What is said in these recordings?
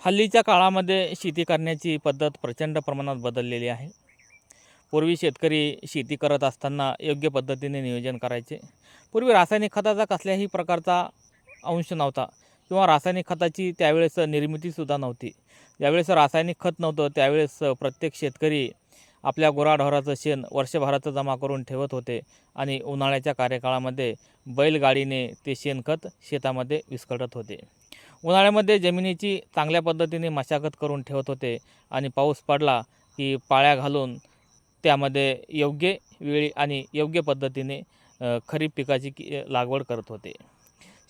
हल्लीच्या काळामध्ये शेती करण्याची पद्धत प्रचंड प्रमाणात बदललेली आहे. पूर्वी शेतकरी शेती करत असताना योग्य पद्धतीने नियोजन करायचे. पूर्वी रासायनिक खताचा कसल्याही प्रकारचा अंश नव्हता किंवा रासायनिक खताची त्यावेळेस निर्मितीसुद्धा नव्हती. ज्यावेळेस रासायनिक खत नव्हतं त्यावेळेस प्रत्येक शेतकरी आपल्या गुराढोराचं शेण वर्षभराचं जमा करून ठेवत होते आणि उन्हाळ्याच्या कार्यकाळामध्ये बैलगाडीने ते शेणखत शेतामध्ये विस्कटत होते. उन्हाळ्यामध्ये जमिनीची चांगल्या पद्धतीने मशागत करून ठेवत होते आणि पाऊस पडला की पाळ्या घालून त्यामध्ये योग्य वेळी आणि योग्य पद्धतीने खरीप पिकाची लागवड करत होते.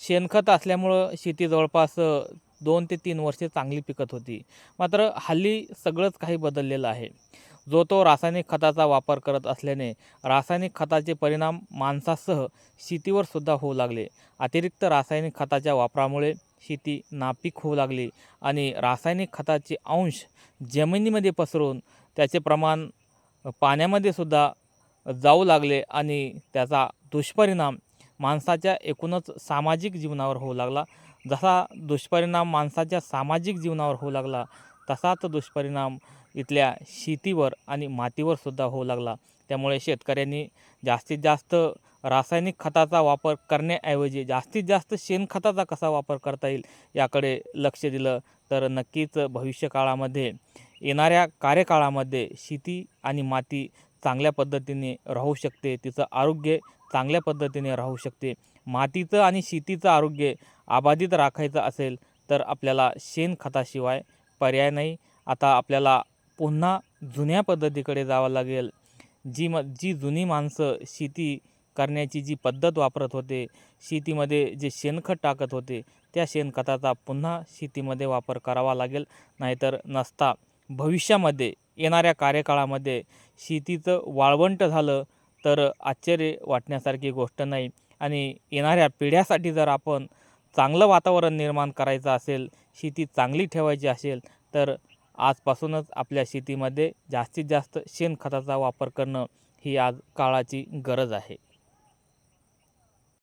शेणखत असल्यामुळं शेती जवळपास 2 ते 3 वर्षे चांगली पिकत होती. मात्र हल्ली सगळंच काही बदललेलं आहे. जो तो रासायनिक खताचा वापर करत असल्याने रासायनिक खताचे परिणाम माणसासह शेतीवर सुद्धा होऊ लागले. अतिरिक्त रासायनिक खताच्या वापरामुळे शेती नापीक होऊ लागली आणि रासायनिक खताचे अंश जमिनीमध्ये पसरून त्याचे प्रमाण पाण्यामध्ये सुद्धा जाऊ लागले आणि त्याचा दुष्परिणाम माणसाच्या एकूणच सामाजिक जीवनावर होऊ लागला. जसा दुष्परिणाम माणसाच्या सामाजिक जीवनावर होऊ लागला तसाच दुष्परिणाम इथल्या शेतीवर आणि मातीवर सुद्धा होऊ लागला. त्यामुळे शेतकऱ्यांनी जास्तीत जास्त रासायनिक खताचा वापर करण्याऐवजी जास्तीत जास्त शेणखताचा कसा वापर करता येईल याकडे लक्ष दिलं तर नक्कीच भविष्यकाळामध्ये येणाऱ्या कार्यकाळामध्ये शेती आणि माती चांगल्या पद्धतीने राहू शकते. तिचं आरोग्य चांगल्या पद्धतीने राहू शकते. मातीचं आणि शेतीचं आरोग्य अबाधित राखायचं असेल तर आपल्याला शेणखताशिवाय पर्याय नाही. आता आपल्याला पुन्हा जुन्या पद्धतीकडे जावं लागेल. जी जुनी माणसं शेती करण्याची जी पद्धत वापरत होते, शेतीमध्ये जे शेणखत टाकत होते त्या शेणखताचा पुन्हा शेतीमध्ये वापर करावा लागेल. नाहीतर नसता भविष्यामध्ये येणाऱ्या कार्यकाळामध्ये शेतीचं वाळवंट झालं तर आश्चर्य वाटण्यासारखी गोष्ट नाही. आणि येणाऱ्या पिढ्यासाठी जर आपण चांगलं वातावरण निर्माण करायचं असेल, शेती चांगली ठेवायची असेल तर आजपासूनच आपल्या शेतीमध्ये जास्तीत जास्त शेणखताचा वापर करणं ही आज काळाची गरज आहे.